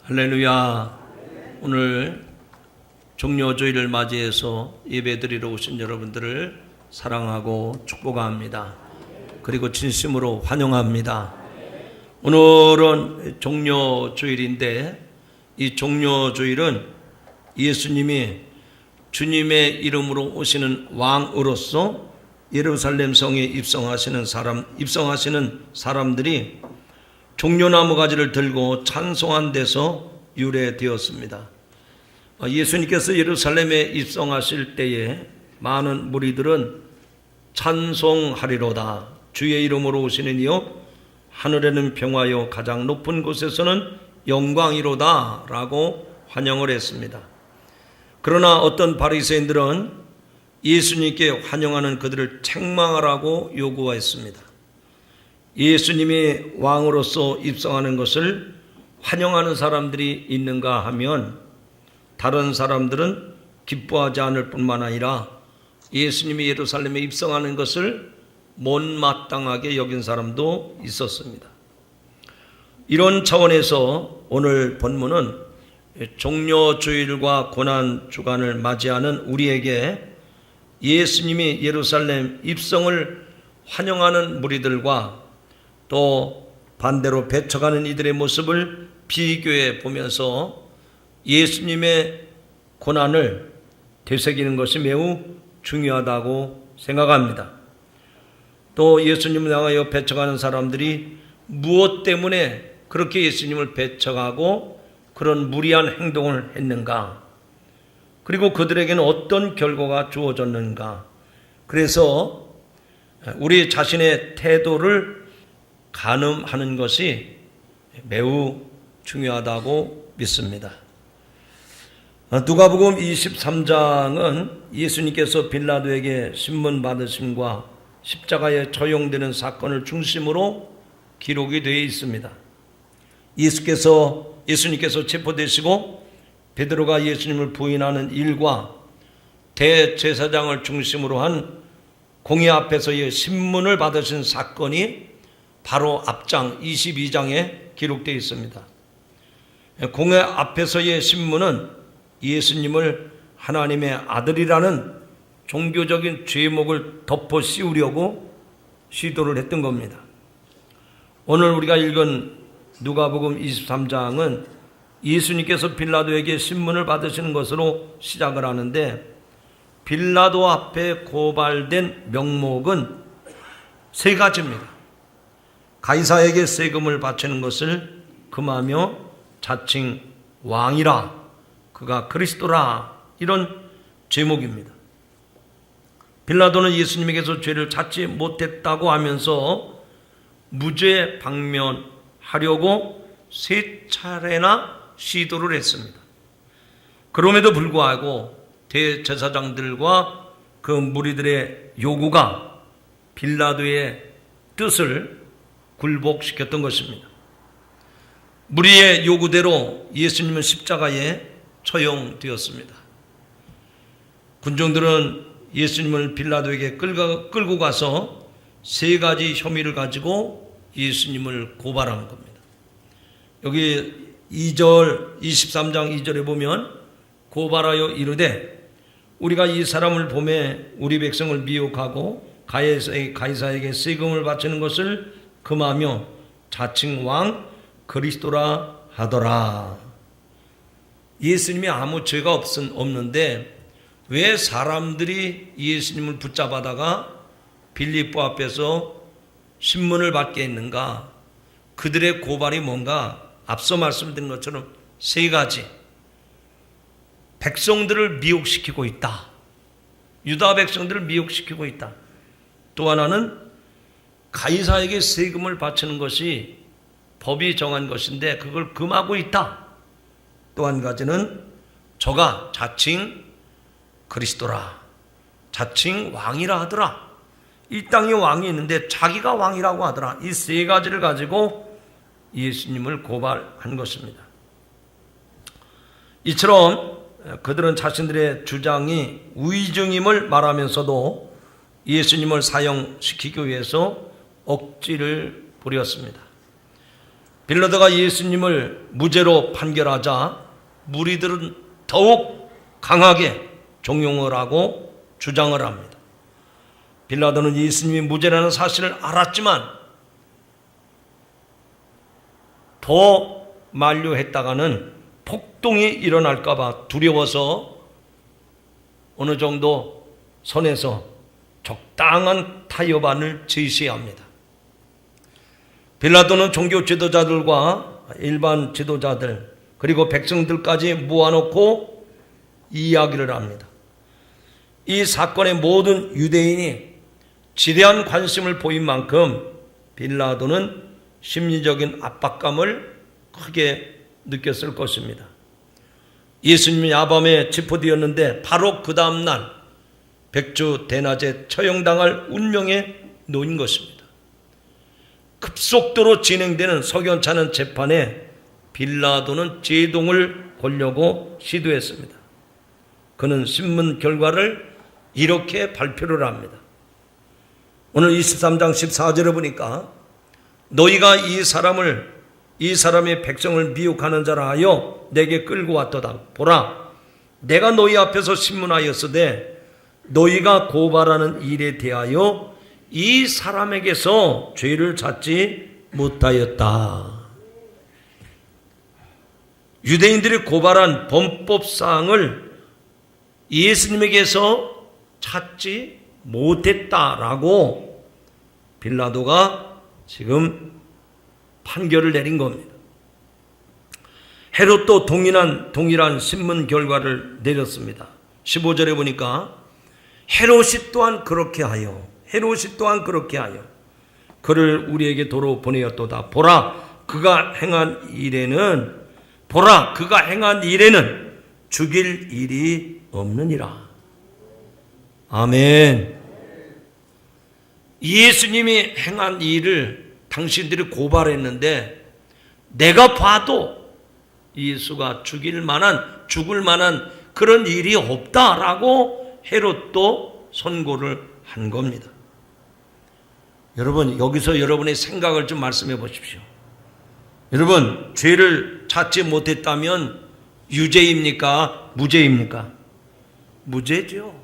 할렐루야. 오늘 종료주일을 맞이해서 예배드리러 오신 여러분들을 사랑하고 축복합니다. 그리고 진심으로 환영합니다. 오늘은 종료주일인데 이 종료주일은 예수님이 주님의 이름으로 오시는 왕으로서 예루살렘 성에 입성하시는 사람들이 종려나무 가지를 들고 찬송한 데서 유래되었습니다. 예수님께서 예루살렘에 입성하실 때에 많은 무리들은 찬송하리로다. 주의 이름으로 오시는 이여 하늘에는 평화요 가장 높은 곳에서는 영광이로다 라고 환영을 했습니다. 그러나 어떤 바리새인들은 예수님께 환영하는 그들을 책망하라고 요구했습니다. 예수님이 왕으로서 입성하는 것을 환영하는 사람들이 있는가 하면 다른 사람들은 기뻐하지 않을 뿐만 아니라 예수님이 예루살렘에 입성하는 것을 못마땅하게 여긴 사람도 있었습니다. 이런 차원에서 오늘 본문은 종려주일과 고난주간을 맞이하는 우리에게 예수님이 예루살렘 입성을 환영하는 무리들과 또 반대로 배척하는 이들의 모습을 비교해 보면서 예수님의 고난을 되새기는 것이 매우 중요하다고 생각합니다. 또 예수님을 향하여 배척하는 사람들이 무엇 때문에 그렇게 예수님을 배척하고 그런 무리한 행동을 했는가? 그리고 그들에게는 어떤 결과가 주어졌는가? 그래서 우리 자신의 태도를 가늠하는 것이 매우 중요하다고 믿습니다. 누가복음 23장은 예수님께서 빌라도에게 신문 받으심과 십자가에 처형되는 사건을 중심으로 기록이 되어 있습니다. 예수님께서 체포되시고 베드로가 예수님을 부인하는 일과 대제사장을 중심으로 한 공회 앞에서의 신문을 받으신 사건이 바로 앞장 22장에 기록되어 있습니다. 공회 앞에서의 신문은 예수님을 하나님의 아들이라는 종교적인 죄목을 덮어 씌우려고 시도를 했던 겁니다. 오늘 우리가 읽은 누가복음 23장은 예수님께서 빌라도에게 신문을 받으시는 것으로 시작을 하는데 빌라도 앞에 고발된 명목은 세 가지입니다. 가이사에게 세금을 바치는 것을 금하며 자칭 왕이라 그가 그리스도라 이런 제목입니다. 빌라도는 예수님에게서 죄를 찾지 못했다고 하면서 무죄 방면하려고 세 차례나 시도를 했습니다. 그럼에도 불구하고 대제사장들과 그 무리들의 요구가 빌라도의 뜻을 굴복시켰던 것입니다. 무리의 요구대로 예수님은 십자가에 처형되었습니다. 군중들은 예수님을 빌라도에게 끌고 가서 세 가지 혐의를 가지고 예수님을 고발한 겁니다. 여기 23장 2절에 보면 고발하여 이르되 우리가 이 사람을 보매 우리 백성을 미혹하고 가이사에게 세금을 바치는 것을 금하며 자칭 왕 그리스도라 하더라. 예수님이 아무 죄가 없는데 왜 사람들이 예수님을 붙잡아다가 빌립보 앞에서 신문을 받게 했는가? 그들의 고발이 뭔가 앞서 말씀드린 것처럼 세 가지. 백성들을 미혹시키고 있다. 유다 백성들을 미혹시키고 있다. 또 하나는 가이사에게 세금을 바치는 것이 법이 정한 것인데 그걸 금하고 있다. 또 한 가지는 저가 자칭 그리스도라, 자칭 왕이라 하더라. 이 땅에 왕이 있는데 자기가 왕이라고 하더라. 이 세 가지를 가지고 예수님을 고발한 것입니다. 이처럼 그들은 자신들의 주장이 위증임을 말하면서도 예수님을 사형시키기 위해서 억지를 부렸습니다. 빌라도가 예수님을 무죄로 판결하자 무리들은 더욱 강하게 종용을 하고 주장을 합니다. 빌라도는 예수님이 무죄라는 사실을 알았지만 더 만류했다가는 폭동이 일어날까 봐 두려워서 어느 정도 선에서 적당한 타협안을 제시합니다. 빌라도는 종교 지도자들과 일반 지도자들 그리고 백성들까지 모아놓고 이야기를 합니다. 이 사건에 모든 유대인이 지대한 관심을 보인 만큼 빌라도는 심리적인 압박감을 크게 느꼈을 것입니다. 예수님이 야밤에 체포되었는데 바로 그 다음 날 백주 대낮에 처형당할 운명에 놓인 것입니다. 급속도로 진행되는 석연찮은 재판에 빌라도는 제동을 걸려고 시도했습니다. 그는 신문 결과를 이렇게 발표를 합니다. 오늘 23장 14절에 보니까 너희가 이 사람의 백성을 미혹하는 자라 하여 내게 끌고 왔도다. 보라, 내가 너희 앞에서 신문하였으되 너희가 고발하는 일에 대하여 이 사람에게서 죄를 찾지 못하였다. 유대인들이 고발한 범법사항을 예수님에게서 찾지 못했다라고 빌라도가 지금 판결을 내린 겁니다. 헤롯도 동일한 신문 결과를 내렸습니다. 15절에 보니까 헤롯이 또한 그렇게 하여 그를 우리에게 도로 보내었도다. 보라 그가 행한 일에는 죽일 일이 없느니라. 아멘. 예수님이 행한 일을 당신들이 고발했는데 내가 봐도 예수가 죽을 만한 그런 일이 없다라고 헤롯도 선고를 한 겁니다. 여러분, 여기서 여러분의 생각을 좀 말씀해 보십시오. 여러분, 죄를 찾지 못했다면 유죄입니까? 무죄입니까? 무죄죠.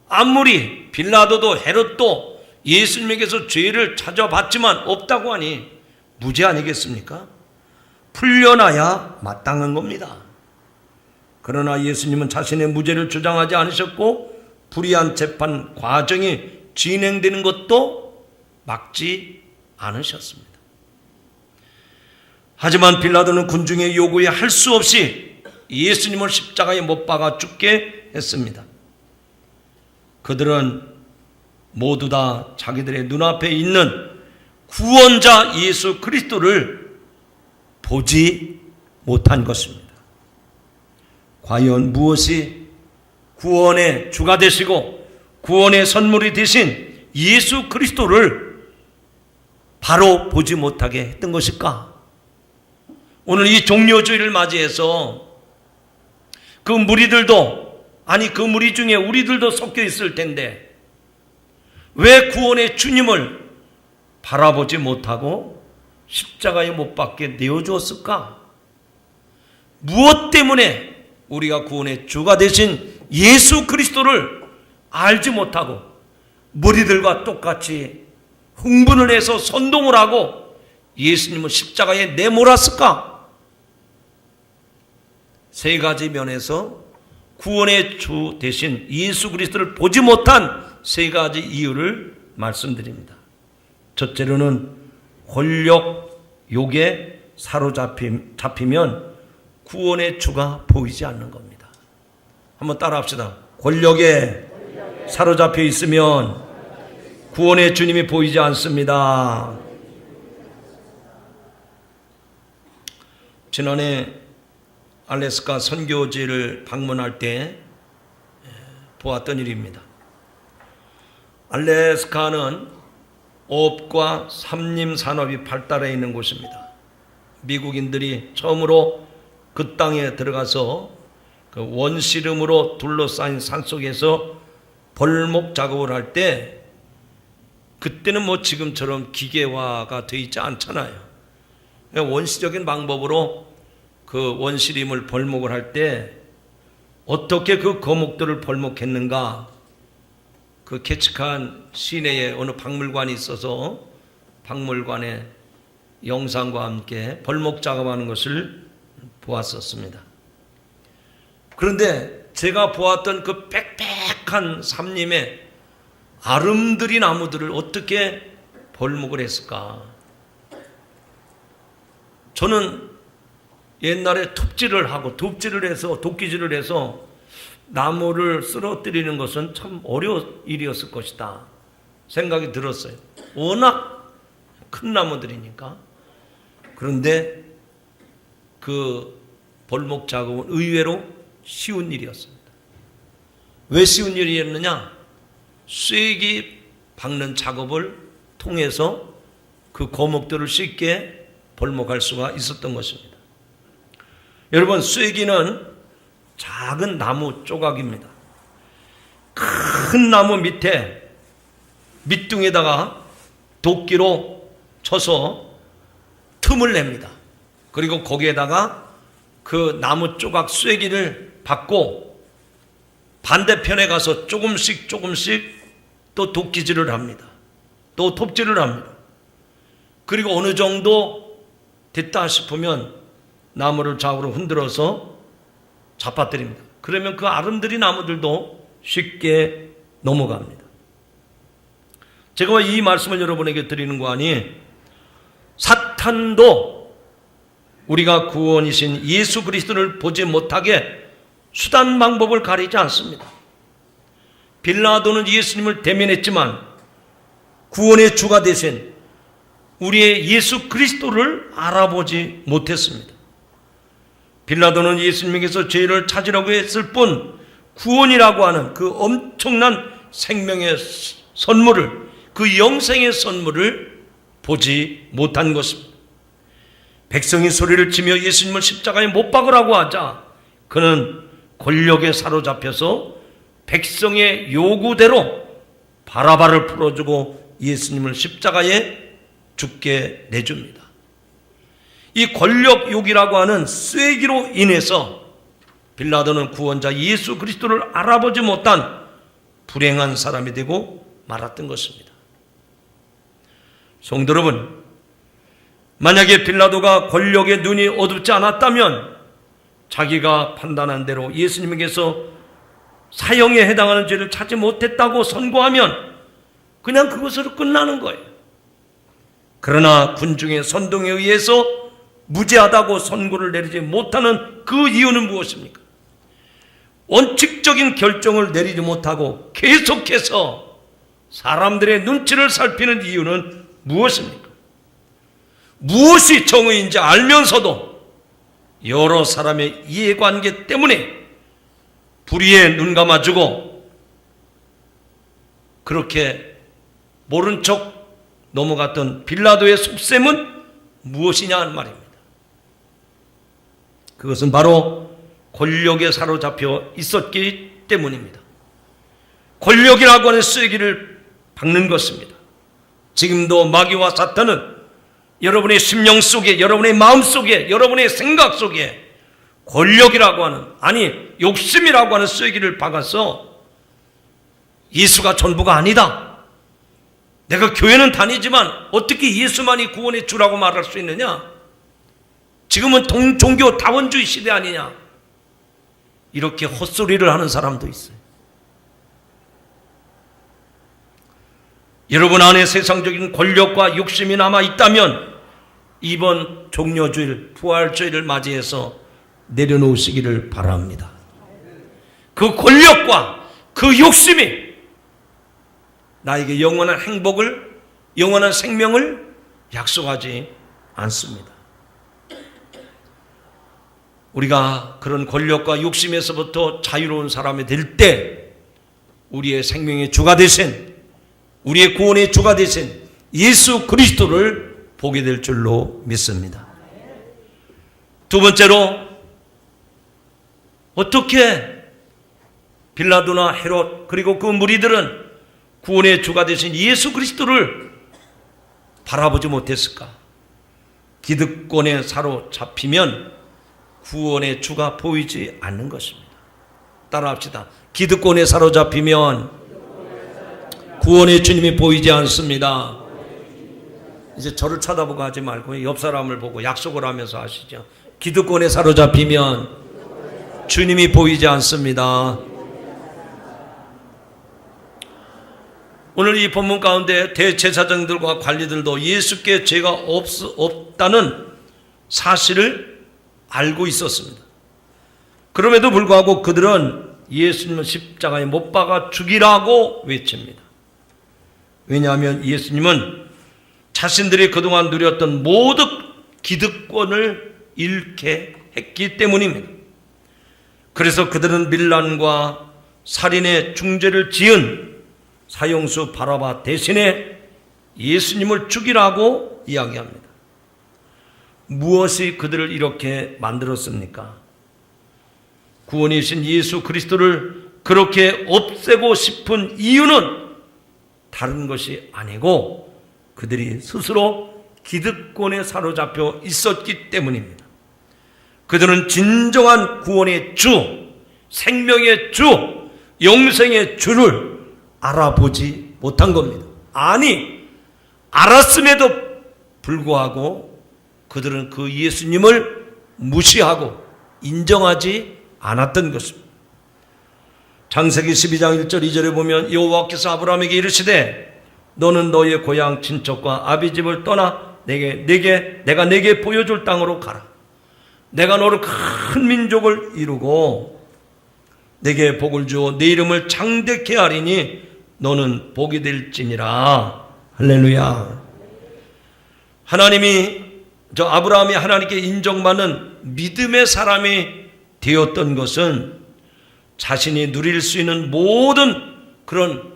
아무리 빌라도도 헤롯도 예수님에게서 죄를 찾아봤지만 없다고 하니 무죄 아니겠습니까? 풀려나야 마땅한 겁니다. 그러나 예수님은 자신의 무죄를 주장하지 않으셨고 불의한 재판 과정이 진행되는 것도 막지 않으셨습니다. 하지만 빌라도는 군중의 요구에 할 수 없이 예수님을 십자가에 못 박아 죽게 했습니다. 그들은 모두 다 자기들의 눈앞에 있는 구원자 예수 그리스도를 보지 못한 것입니다. 과연 무엇이 구원의 주가 되시고 구원의 선물이 되신 예수 그리스도를 바로 보지 못하게 했던 것일까? 오늘 이 종료주일을 맞이해서 그 무리 중에 우리들도 섞여 있을 텐데 왜 구원의 주님을 바라보지 못하고 십자가에 못 박게 내어주었을까? 무엇 때문에 우리가 구원의 주가 되신 예수 그리스도를 알지 못하고 무리들과 똑같이 흥분을 해서 선동을 하고 예수님을 십자가에 내몰았을까? 세 가지 면에서 구원의 주 대신 예수 그리스도를 보지 못한 세 가지 이유를 말씀드립니다. 첫째로는 권력, 욕에 사로잡히면 구원의 주가 보이지 않는 겁니다. 한번 따라 합시다. 권력에 사로잡혀 있으면 구원의 주님이 보이지 않습니다. 지난해 알래스카 선교지를 방문할 때 보았던 일입니다. 알래스카는 어업과 삼림 산업이 발달해 있는 곳입니다. 미국인들이 처음으로 그 땅에 들어가서 그 원시름으로 둘러싸인 산속에서 벌목 작업을 할 때 그때는 뭐 지금처럼 기계화가 되어 있지 않잖아요. 원시적인 방법으로 그 원시림을 벌목을 할 때 어떻게 그 거목들을 벌목했는가, 그 개측한 시내에 어느 박물관이 있어서 박물관에 영상과 함께 벌목 작업하는 것을 보았었습니다. 그런데 제가 보았던 그 빽빽한 삼림의 아름드리 나무들을 어떻게 벌목을 했을까? 저는 옛날에 톱질을 하고 톱질을 해서 도끼질을 해서 나무를 쓰러뜨리는 것은 참 어려운 일이었을 것이다 생각이 들었어요. 워낙 큰 나무들이니까. 그런데 그 벌목 작업은 의외로 쉬운 일이었습니다. 왜 쉬운 일이었느냐? 쐐기 박는 작업을 통해서 그 거목들을 쉽게 벌목할 수가 있었던 것입니다. 여러분, 쐐기는 작은 나무 조각입니다. 큰 나무 밑에 밑둥에다가 도끼로 쳐서 틈을 냅니다. 그리고 거기에다가 그 나무 조각 쐐기를 받고 반대편에 가서 조금씩 또 도끼질을 합니다. 또 톱질을 합니다. 그리고 어느 정도 됐다 싶으면 나무를 좌우로 흔들어서 잡아뜨립니다. 그러면 그 아름드리 나무들도 쉽게 넘어갑니다. 제가 이 말씀을 여러분에게 드리는 거 아니, 사탄도 우리가 구원이신 예수 그리스도를 보지 못하게 수단 방법을 가리지 않습니다. 빌라도는 예수님을 대면했지만 구원의 주가 되신 우리의 예수 그리스도를 알아보지 못했습니다. 빌라도는 예수님에게서 죄를 찾으려고 했을 뿐 구원이라고 하는 그 엄청난 생명의 선물을, 그 영생의 선물을 보지 못한 것입니다. 백성이 소리를 치며 예수님을 십자가에 못 박으라고 하자 그는 권력에 사로잡혀서 백성의 요구대로 바라바를 풀어주고 예수님을 십자가에 죽게 내줍니다. 이 권력욕이라고 하는 쐐기로 인해서 빌라도는 구원자 예수 그리스도를 알아보지 못한 불행한 사람이 되고 말았던 것입니다. 성도 여러분, 만약에 빌라도가 권력의 눈이 어둡지 않았다면 자기가 판단한 대로 예수님에게서 사형에 해당하는 죄를 찾지 못했다고 선고하면 그냥 그것으로 끝나는 거예요. 그러나 군중의 선동에 의해서 무죄하다고 선고를 내리지 못하는 그 이유는 무엇입니까? 원칙적인 결정을 내리지 못하고 계속해서 사람들의 눈치를 살피는 이유는 무엇입니까? 무엇이 정의인지 알면서도 여러 사람의 이해관계 때문에 불의에 눈 감아주고 그렇게 모른 척 넘어갔던 빌라도의 속셈은 무엇이냐 하는 말입니다. 그것은 바로 권력에 사로잡혀 있었기 때문입니다. 권력이라고 하는 쐐기를 박는 것입니다. 지금도 마귀와 사탄은 여러분의 심령 속에, 여러분의 마음 속에, 여러분의 생각 속에 권력이라고 하는, 아니 욕심이라고 하는 쐐기를 박아서 예수가 전부가 아니다, 내가 교회는 다니지만 어떻게 예수만이 구원의 주라고 말할 수 있느냐, 지금은 종교 다원주의 시대 아니냐, 이렇게 헛소리를 하는 사람도 있어요. 여러분 안에 세상적인 권력과 욕심이 남아 있다면 이번 종려주일, 부활주일을 맞이해서 내려놓으시기를 바랍니다. 그 권력과 그 욕심이 나에게 영원한 행복을, 영원한 생명을 약속하지 않습니다. 우리가 그런 권력과 욕심에서부터 자유로운 사람이 될 때 우리의 생명의 주가 되신, 우리의 구원의 주가 되신 예수 그리스도를 보게 될 줄로 믿습니다. 두 번째로, 어떻게 빌라도나 헤롯 그리고 그 무리들은 구원의 주가 되신 예수 그리스도를 바라보지 못했을까? 기득권에 사로잡히면 구원의 주가 보이지 않는 것입니다. 따라합시다. 기득권에 사로잡히면 구원의 주님이 보이지 않습니다. 이제 저를 쳐다보고 하지 말고 옆 사람을 보고 약속을 하면서 하시죠. 기득권에 사로잡히면 주님이 보이지 않습니다. 오늘 이 본문 가운데 대제사장들과 관리들도 예수께 죄가 없다는 사실을 알고 있었습니다. 그럼에도 불구하고 그들은 예수님을 십자가에 못 박아 죽이라고 외칩니다. 왜냐하면 예수님은 자신들이 그동안 누렸던 모든 기득권을 잃게 했기 때문입니다. 그래서 그들은 밀란과 살인의 중죄를 지은 사형수 바라바 대신에 예수님을 죽이라고 이야기합니다. 무엇이 그들을 이렇게 만들었습니까? 구원이신 예수 그리스도를 그렇게 없애고 싶은 이유는 다른 것이 아니고 그들이 스스로 기득권에 사로잡혀 있었기 때문입니다. 그들은 진정한 구원의 주, 생명의 주, 영생의 주를 알아보지 못한 겁니다. 아니, 알았음에도 불구하고 그들은 그 예수님을 무시하고 인정하지 않았던 것입니다. 창세기 12장 1절 2절에 보면 여호와께서 아브라함에게 이르시되 너는 너의 고향 친척과 아비집을 떠나 내가 내게 보여줄 땅으로 가라. 내가 너를 큰 민족을 이루고 내게 복을 주어 내 이름을 창대케 하리니 너는 복이 될지니라. 할렐루야. 아브라함이 하나님께 인정받는 믿음의 사람이 되었던 것은 자신이 누릴 수 있는 모든 그런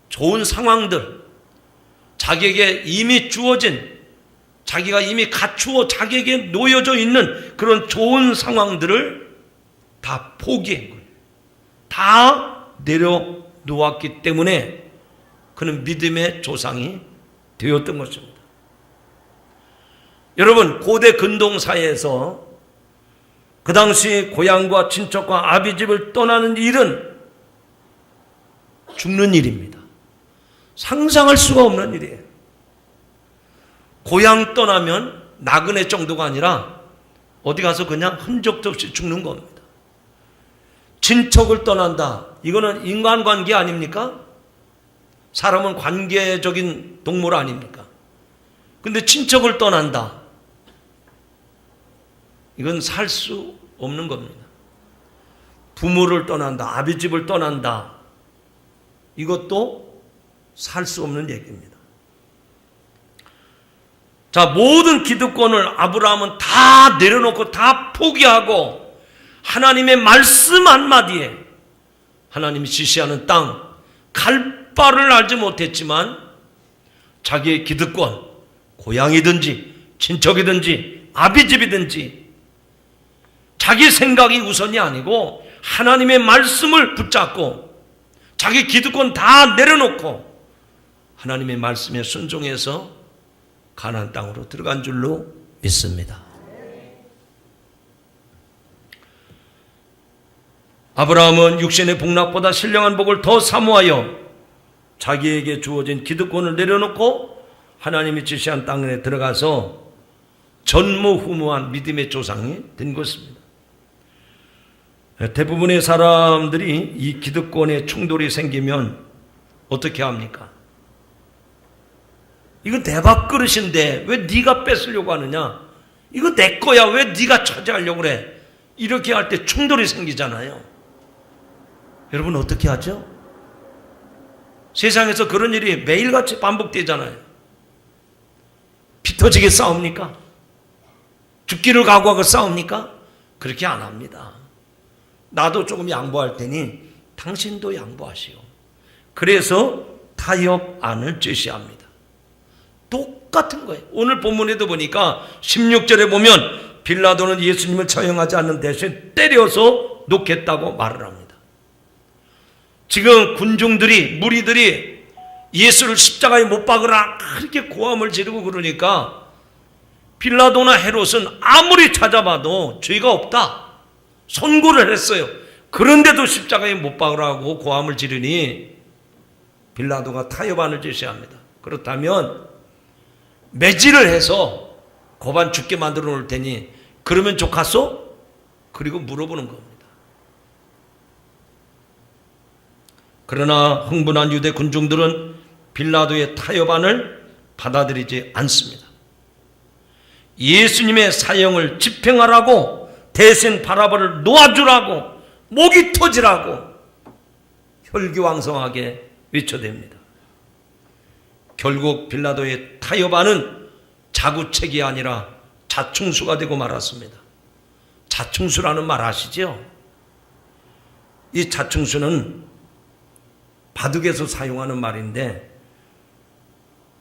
좋은 상황들, 자기에게 이미 주어진, 자기가 이미 갖추어 자기에게 놓여져 있는 그런 좋은 상황들을 다 포기한 거예요. 다 내려놓았기 때문에 그는 믿음의 조상이 되었던 것입니다. 여러분, 고대 근동사회에서 그 당시 고향과 친척과 아비집을 떠나는 일은 죽는 일입니다. 상상할 수가 없는 일이에요. 고향 떠나면 나그네 정도가 아니라 어디 가서 그냥 흔적도 없이 죽는 겁니다. 친척을 떠난다. 이거는 인간관계 아닙니까? 사람은 관계적인 동물 아닙니까? 근데 친척을 떠난다. 이건 살 수 없는 겁니다. 부모를 떠난다. 아비집을 떠난다. 이것도 살 수 없는 얘기입니다. 자, 모든 기득권을 아브라함은 다 내려놓고 다 포기하고 하나님의 말씀 한마디에 하나님이 지시하는 땅, 갈 바를 알지 못했지만 자기의 기득권, 고향이든지 친척이든지 아비집이든지 자기 생각이 우선이 아니고 하나님의 말씀을 붙잡고 자기 기득권 다 내려놓고 하나님의 말씀에 순종해서 가나안 땅으로 들어간 줄로 믿습니다. 아브라함은 육신의 복락보다 신령한 복을 더 사모하여 자기에게 주어진 기득권을 내려놓고 하나님이 지시한 땅에 들어가서 전무후무한 믿음의 조상이 된 것입니다. 대부분의 사람들이 이 기득권에 충돌이 생기면 어떻게 합니까? 이거 내 밥그릇인데 왜 네가 뺏으려고 하느냐? 이거 내 거야 왜 네가 차지하려고 그래? 이렇게 할 때 충돌이 생기잖아요. 여러분 어떻게 하죠? 세상에서 그런 일이 매일같이 반복되잖아요. 피 터지게 싸웁니까? 죽기를 각오하고 싸웁니까? 그렇게 안 합니다. 나도 조금 양보할 테니 당신도 양보하시오. 그래서 타협안을 제시합니다. 똑같은 거예요. 오늘 본문에도 보니까 16절에 보면 빌라도는 예수님을 처형하지 않는 대신 때려서 놓겠다고 말을 합니다. 지금 군중들이, 무리들이 예수를 십자가에 못 박으라 그렇게 고함을 지르고 그러니까 빌라도나 헤롯은 아무리 찾아봐도 죄가 없다 선고를 했어요. 그런데도 십자가에 못 박으라고 고함을 지르니 빌라도가 타협안을 제시합니다. 그렇다면 매질을 해서 고반 죽게 만들어 놓을 테니 그러면 좋겠소? 그리고 물어보는 겁니다. 그러나 흥분한 유대 군중들은 빌라도의 타협안을 받아들이지 않습니다. 예수님의 사형을 집행하라고 대신 바라바를 놓아주라고 목이 터지라고 혈기왕성하게 외쳐댑니다. 결국 빌라도의 타협안은 자구책이 아니라 자충수가 되고 말았습니다. 자충수라는 말 아시죠? 이 자충수는 바둑에서 사용하는 말인데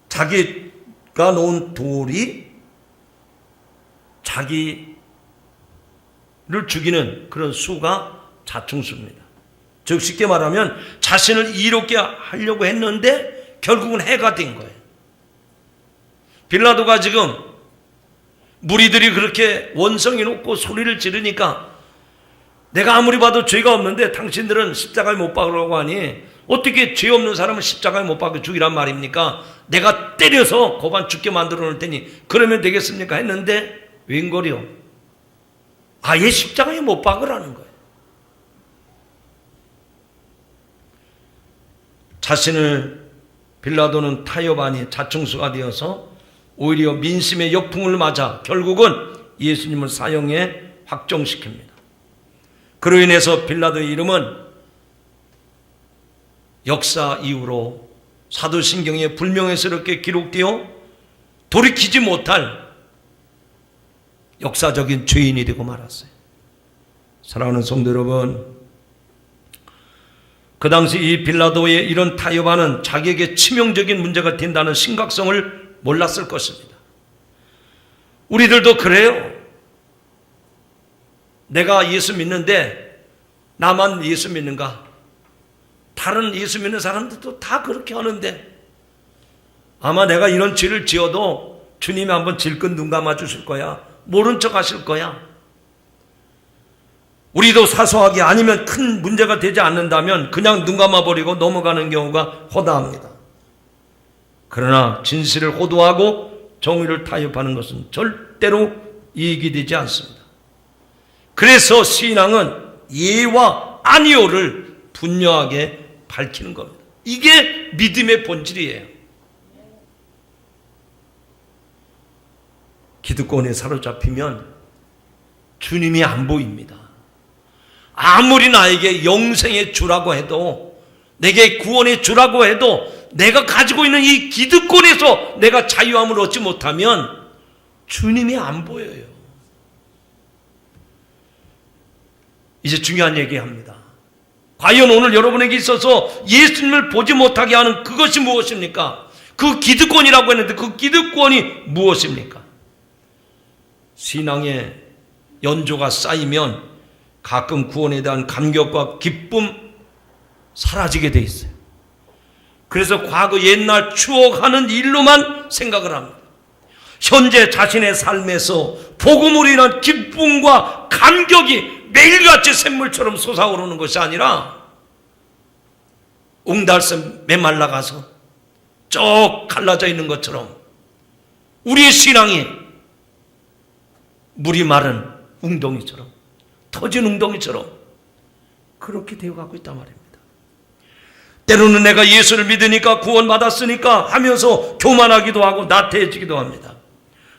자기가 놓은 돌이 자기를 죽이는 그런 수가 자충수입니다. 즉 쉽게 말하면 자신을 이롭게 하려고 했는데 결국은 해가 된 거예요. 빌라도가 지금 무리들이 그렇게 원성이 높고 소리를 지르니까 내가 아무리 봐도 죄가 없는데 당신들은 십자가에 못 박으라고 하니 어떻게 죄 없는 사람은 십자가에 못 박아 죽이란 말입니까? 내가 때려서 고반 죽게 만들어 놓을 테니 그러면 되겠습니까? 했는데 웬걸이요? 아예 십자가에 못 박으라는 거예요. 자신을 빌라도는 타협안이 자충수가 되어서 오히려 민심의 역풍을 맞아 결국은 예수님을 사형에 확정시킵니다. 그로 인해서 빌라도의 이름은 역사 이후로 사도신경에 불명예스럽게 기록되어 돌이키지 못할 역사적인 죄인이 되고 말았어요. 사랑하는 성도 여러분, 그 당시 이 빌라도의 이런 타협안은 자기에게 치명적인 문제가 된다는 심각성을 몰랐을 것입니다. 우리들도 그래요. 내가 예수 믿는데 나만 예수 믿는가? 다른 예수 믿는 사람들도 다 그렇게 하는데 아마 내가 이런 죄를 지어도 주님이 한번 질끈 눈 감아 주실 거야. 모른 척 하실 거야. 우리도 사소하게 아니면 큰 문제가 되지 않는다면 그냥 눈 감아버리고 넘어가는 경우가 허다합니다. 그러나 진실을 호도하고 정의를 타협하는 것은 절대로 이익이 되지 않습니다. 그래서 신앙은 예와 아니오를 분명하게 밝히는 겁니다. 이게 믿음의 본질이에요. 기득권에 사로잡히면 주님이 안 보입니다. 아무리 나에게 영생의 주라고 해도 내게 구원의 주라고 해도 내가 가지고 있는 이 기득권에서 내가 자유함을 얻지 못하면 주님이 안 보여요. 이제 중요한 얘기합니다. 과연 오늘 여러분에게 있어서 예수님을 보지 못하게 하는 그것이 무엇입니까? 그 기득권이라고 했는데 그 기득권이 무엇입니까? 신앙의 연조가 쌓이면 가끔 구원에 대한 감격과 기쁨 사라지게 돼 있어요. 그래서 과거 옛날 추억하는 일로만 생각을 합니다. 현재 자신의 삶에서 복음으로 인한 기쁨과 감격이 매일같이 샘물처럼 솟아오르는 것이 아니라 옹달샘 메말라가서 쭉 갈라져 있는 것처럼 우리의 신앙이 물이 마른 웅덩이처럼 터진 웅덩이처럼 그렇게 되어가고 있단 말입니다. 때로는 내가 예수를 믿으니까 구원받았으니까 하면서 교만하기도 하고 나태해지기도 합니다.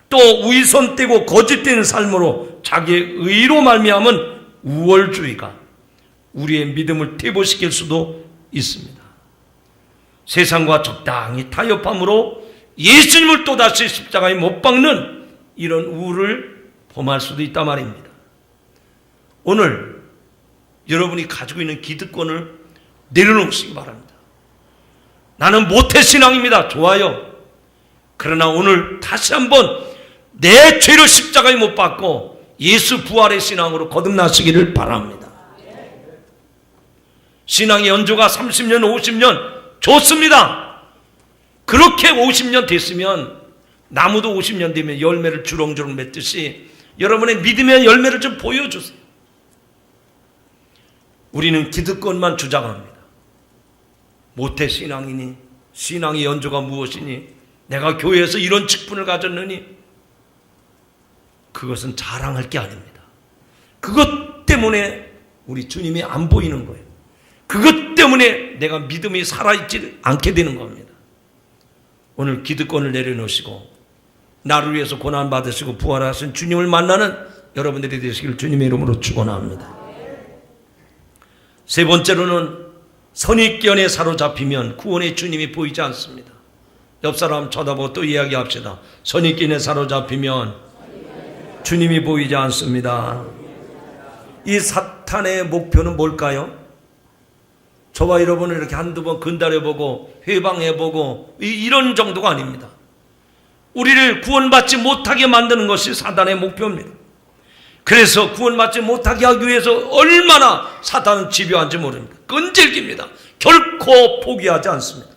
또 위선되고 거짓된 삶으로 자기의 의로 말미암은 우월주의가 우리의 믿음을 퇴보시킬 수도 있습니다. 세상과 적당히 타협함으로 예수님을 또다시 십자가에 못 박는 이런 우를 범할 수도 있단 말입니다. 오늘 여러분이 가지고 있는 기득권을 내려놓으시기 바랍니다. 나는 모태신앙입니다. 좋아요. 그러나 오늘 다시 한번 내 죄를 십자가에 못 박고 예수 부활의 신앙으로 거듭나시기를 바랍니다. 신앙의 연조가 30년, 50년 좋습니다. 그렇게 50년 됐으면 나무도 50년 되면 열매를 주렁주렁 맺듯이 여러분의 믿음의 열매를 좀 보여주세요. 우리는 기득권만 주장합니다. 모태신앙이니 신앙의 연조가 무엇이니 내가 교회에서 이런 직분을 가졌느니 그것은 자랑할 게 아닙니다. 그것 때문에 우리 주님이 안 보이는 거예요. 그것 때문에 내가 믿음이 살아있지 않게 되는 겁니다. 오늘 기득권을 내려놓으시고 나를 위해서 고난받으시고 부활하신 주님을 만나는 여러분들이 되시길 주님의 이름으로 축원합니다. 세 번째로는 선입견에 사로잡히면 구원의 주님이 보이지 않습니다. 옆 사람 쳐다보고 또 이야기합시다. 선입견에 사로잡히면 주님이 보이지 않습니다. 이 사탄의 목표는 뭘까요? 저와 여러분을 이렇게 한두 번 건드려보고 회방해보고 이런 정도가 아닙니다. 우리를 구원받지 못하게 만드는 것이 사탄의 목표입니다. 그래서 구원받지 못하게 하기 위해서 얼마나 사탄은 집요한지 모릅니다. 끈질깁니다. 결코 포기하지 않습니다.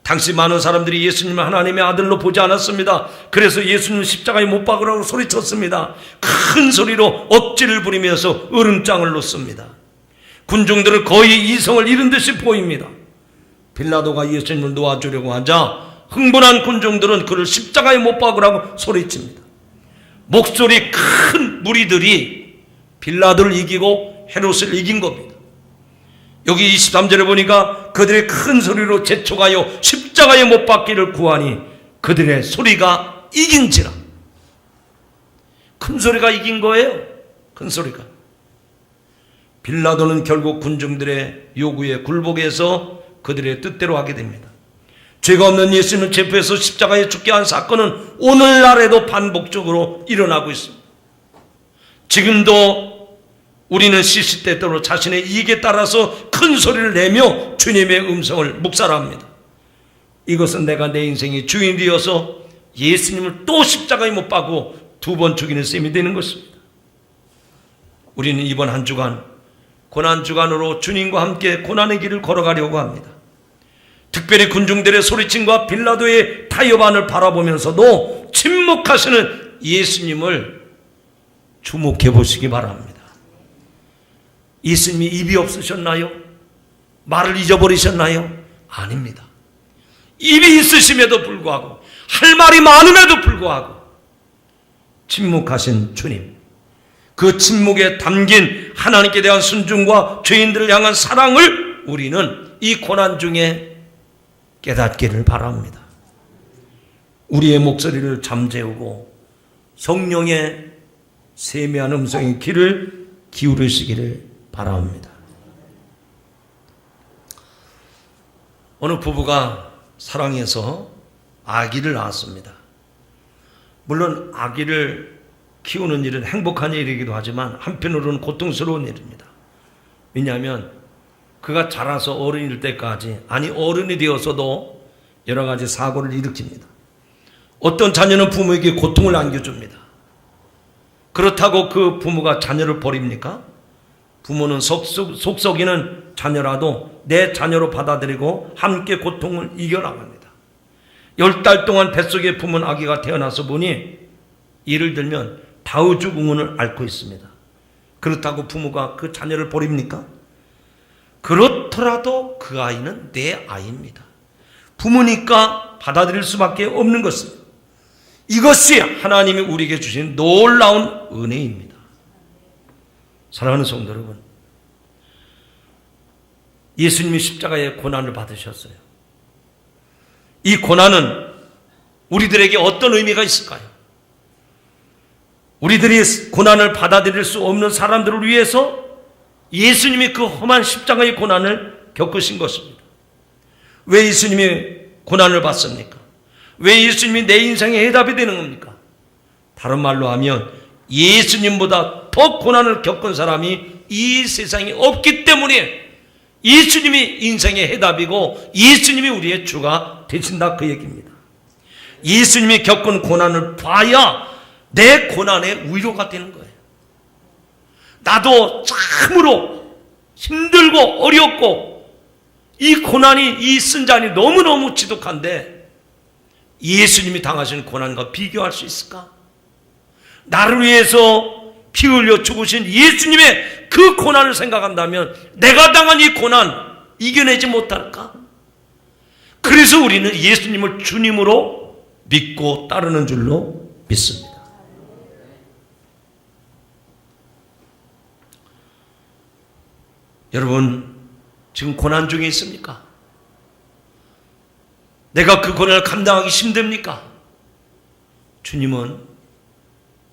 당시 많은 사람들이 예수님을 하나님의 아들로 보지 않았습니다. 그래서 예수님을 십자가에 못 박으라고 소리쳤습니다. 큰 소리로 억지를 부리면서 으름장을 놓습니다. 군중들은 거의 이성을 잃은 듯이 보입니다. 빌라도가 예수님을 놓아주려고 하자 흥분한 군중들은 그를 십자가에 못 박으라고 소리칩니다. 목소리 큰 무리들이 빌라도를 이기고 헤롯을 이긴 겁니다. 여기 23절에 보니까 그들의 큰 소리로 재촉하여 십자가에 못 박기를 구하니 그들의 소리가 이긴지라. 큰 소리가 이긴 거예요. 큰 소리가. 빌라도는 결국 군중들의 요구에 굴복해서 그들의 뜻대로 하게 됩니다. 죄가 없는 예수님을 체포해서 십자가에 죽게 한 사건은 오늘날에도 반복적으로 일어나고 있습니다. 지금도 우리는 시시때때로 자신의 이익에 따라서 큰 소리를 내며 주님의 음성을 묵살합니다. 이것은 내가 내 인생의 주인이 되어서 예수님을 또 십자가에 못 박고 두 번 죽이는 셈이 되는 것입니다. 우리는 이번 한 주간 고난주간으로 주님과 함께 고난의 길을 걸어가려고 합니다. 특별히 군중들의 소리침과 빌라도의 타협안을 바라보면서도 침묵하시는 예수님을 주목해 보시기 바랍니다. 예수님이 입이 없으셨나요? 말을 잊어버리셨나요? 아닙니다. 입이 있으심에도 불구하고 할 말이 많음에도 불구하고 침묵하신 주님, 그 침묵에 담긴 하나님께 대한 순종과 죄인들을 향한 사랑을 우리는 이 고난 중에 깨닫기를 바랍니다. 우리의 목소리를 잠재우고 성령의 세미한 음성의 귀를 기울이시기를 바랍니다. 어느 부부가 사랑해서 아기를 낳았습니다. 물론 아기를 키우는 일은 행복한 일이기도 하지만 한편으로는 고통스러운 일입니다. 왜냐하면 그가 자라서 어른이 될 때까지, 아니 어른이 되어서도 여러 가지 사고를 일으킵니다. 어떤 자녀는 부모에게 고통을 안겨줍니다. 그렇다고 그 부모가 자녀를 버립니까? 부모는 속썩이는 자녀라도 내 자녀로 받아들이고 함께 고통을 이겨나갑니다. 10달 동안 뱃속에 품은 아기가 태어나서 보니 예를 들면 다우주궁을 앓고 있습니다. 그렇다고 부모가 그 자녀를 버립니까? 그렇더라도 그 아이는 내 아이입니다. 부모니까 받아들일 수밖에 없는 것입니다. 이것이 하나님이 우리에게 주신 놀라운 은혜입니다. 사랑하는 성도 여러분, 예수님이 십자가에 고난을 받으셨어요. 이 고난은 우리들에게 어떤 의미가 있을까요? 우리들이 고난을 받아들일 수 없는 사람들을 위해서 예수님이 그 험한 십자가의 고난을 겪으신 것입니다. 왜 예수님이 고난을 받습니까? 왜 예수님이 내 인생의 해답이 되는 겁니까? 다른 말로 하면 예수님보다 더 고난을 겪은 사람이 이 세상에 없기 때문에 예수님이 인생의 해답이고 예수님이 우리의 주가 되신다, 그 얘기입니다. 예수님이 겪은 고난을 봐야 내 고난의 위로가 되는 거예요. 나도 참으로 힘들고 어렵고 이 고난이, 이 쓴잔이 너무너무 지독한데 예수님이 당하신 고난과 비교할 수 있을까? 나를 위해서 피 흘려 죽으신 예수님의 그 고난을 생각한다면 내가 당한 이 고난 이겨내지 못할까? 그래서 우리는 예수님을 주님으로 믿고 따르는 줄로 믿습니다. 여러분, 지금 고난 중에 있습니까? 내가 그 고난을 감당하기 힘듭니까? 주님은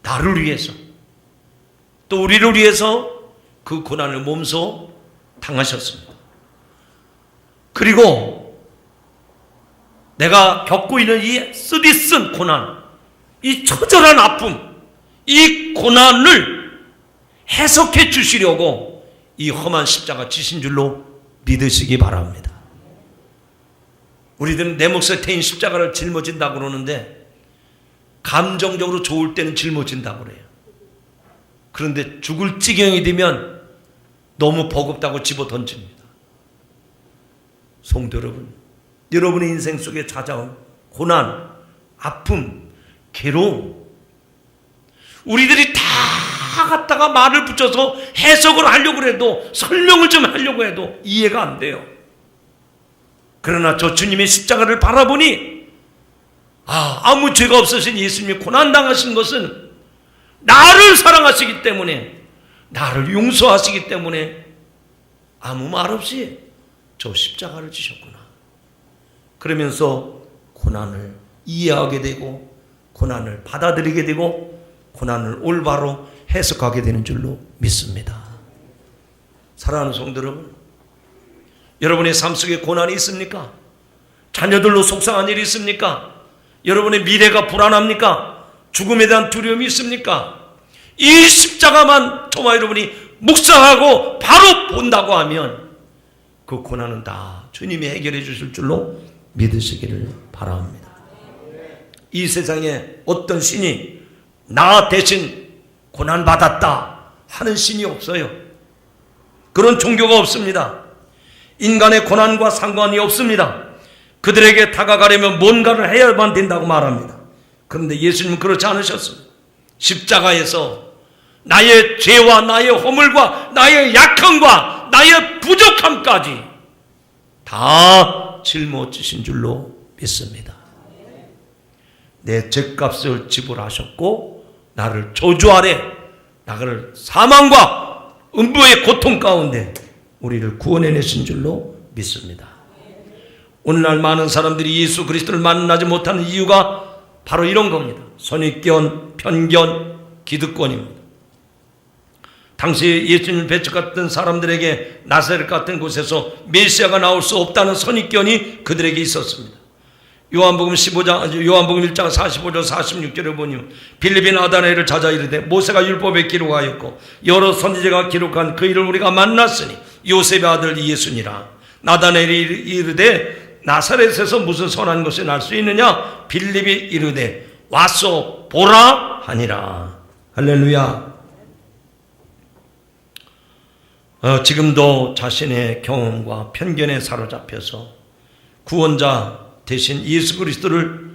나를 위해서 또 우리를 위해서 그 고난을 몸소 당하셨습니다. 그리고 내가 겪고 있는 이 쓰디쓴 고난, 이 처절한 아픔, 이 고난을 해석해 주시려고 이 험한 십자가 지신 줄로 믿으시기 바랍니다. 우리들은 내 몫에 태인 십자가를 짊어진다고 그러는데 감정적으로 좋을 때는 짊어진다고 그래요. 그런데 죽을 지경이 되면 너무 버겁다고 집어 던집니다. 성도 여러분, 여러분의 인생 속에 찾아온 고난, 아픔, 괴로움, 우리들이 다 갖다가 말을 붙여서 해석을 하려고 해도, 설명을 좀 하려고 해도 이해가 안 돼요. 그러나 저 주님의 십자가를 바라보니 아무 죄가 없으신 예수님이 고난당하신 것은 나를 사랑하시기 때문에, 나를 용서하시기 때문에 아무 말 없이 저 십자가를 지셨구나. 그러면서 고난을 이해하게 되고 고난을 받아들이게 되고 고난을 올바로 해석하게 되는 줄로 믿습니다. 사랑하는 성도 여러분, 여러분의 삶 속에 고난이 있습니까? 자녀들로 속상한 일이 있습니까? 여러분의 미래가 불안합니까? 죽음에 대한 두려움이 있습니까? 이 십자가만 저와 여러분이 묵상하고 바로 본다고 하면 그 고난은 다 주님이 해결해 주실 줄로 믿으시기를 바랍니다. 이 세상에 어떤 신이 나 대신 고난받았다 하는 신이 없어요. 그런 종교가 없습니다. 인간의 고난과 상관이 없습니다. 그들에게 다가가려면 뭔가를 해야만 된다고 말합니다. 그런데 예수님은 그렇지 않으셨습니다. 십자가에서 나의 죄와 나의 허물과 나의 약함과 나의 부족함까지 다 짊어지신 줄로 믿습니다. 내 죄값을 지불하셨고 나를 저주 아래, 나를 사망과 음부의 고통 가운데 우리를 구원해내신 줄로 믿습니다. 오늘날 많은 사람들이 예수 그리스도를 만나지 못하는 이유가 바로 이런 겁니다. 선입견, 편견, 기득권입니다. 당시 예수님을 배척했던 사람들에게 나사렛 같은 곳에서 메시아가 나올 수 없다는 선입견이 그들에게 있었습니다. 요한복음 1장 45절 46절에 보니 빌립이 나다나엘을 찾아 이르되 모세가 율법에 기록하였고 여러 선지자가 기록한 그 일을 우리가 만났으니 요셉의 아들 예수니라. 나다나엘이 이르되 나사렛에서 무슨 선한 것이 날 수 있느냐? 빌립이 이르되 와서 보라 하니라. 할렐루야. 지금도 자신의 경험과 편견에 사로잡혀서 구원자 대신 예수 그리스도를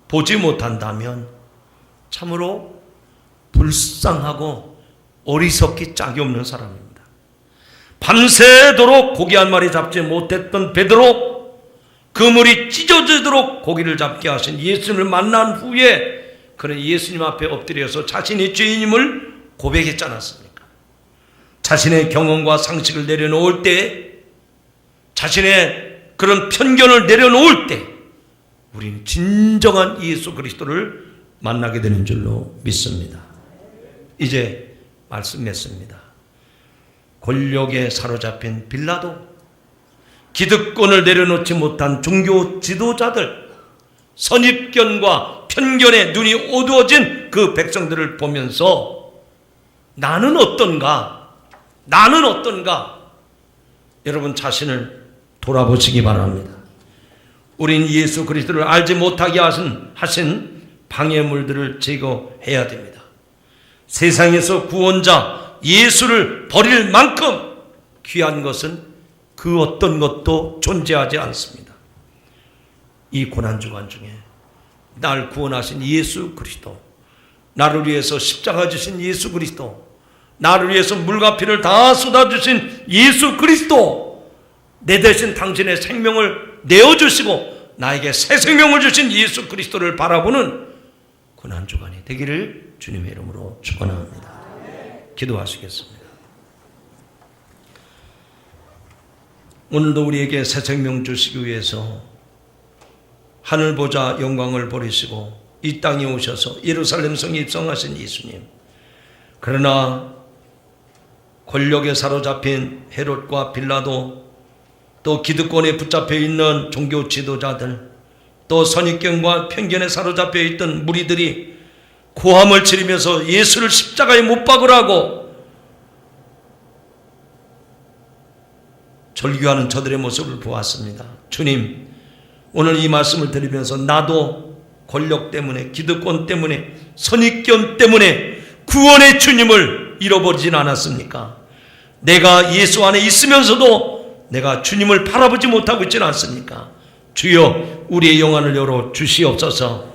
보지 못한다면 참으로 불쌍하고 어리석기 짝이 없는 사람입니다. 밤새도록 고기 한 마리 잡지 못했던 베드로, 그물이 찢어지도록 고기를 잡게 하신 예수님을 만난 후에 그는 예수님 앞에 엎드려서 자신의 죄인임을 고백했지 않았습니까? 자신의 경험과 상식을 내려놓을 때, 자신의 그런 편견을 내려놓을 때 우리는 진정한 예수 그리스도를 만나게 되는 줄로 믿습니다. 이제 말씀 맺습니다. 권력에 사로잡힌 빌라도, 기득권을 내려놓지 못한 종교 지도자들, 선입견과 편견에 눈이 어두워진 그 백성들을 보면서 나는 어떤가? 여러분 자신을 돌아보시기 바랍니다. 우린 예수 그리스도를 알지 못하게 하신 방해물들을 제거해야 됩니다. 세상에서 구원자 예수를 버릴 만큼 귀한 것은 그 어떤 것도 존재하지 않습니다. 이 고난주간 중에 날 구원하신 예수 그리스도, 나를 위해서 십자가 주신 예수 그리스도, 나를 위해서 물과 피를 다 쏟아주신 예수 그리스도, 내 대신 당신의 생명을 내어주시고 나에게 새 생명을 주신 예수 그리스도를 바라보는 고난주간이 되기를 주님의 이름으로 축원합니다. 기도하시겠습니다. 오늘도 우리에게 새 생명 주시기 위해서 하늘 보좌 영광을 버리시고 이 땅에 오셔서 예루살렘 성에 입성하신 예수님, 그러나 권력에 사로잡힌 헤롯과 빌라도, 또 기득권에 붙잡혀 있는 종교 지도자들, 또 선입견과 편견에 사로잡혀 있던 무리들이 고함을 지르면서 예수를 십자가에 못 박으라고 절규하는 저들의 모습을 보았습니다. 주님, 오늘 이 말씀을 드리면서 나도 권력 때문에, 기득권 때문에, 선입견 때문에 구원의 주님을 잃어버리진 않았습니까? 내가 예수 안에 있으면서도 내가 주님을 바라보지 못하고 있지는 않습니까? 주여, 우리의 영안을 열어 주시옵소서.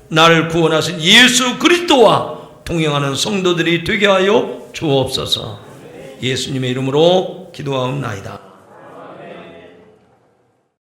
나를 구원하신 예수 그리스도와 동행하는 성도들이 되게 하여 주옵소서. 예수님의 이름으로 기도하옵나이다.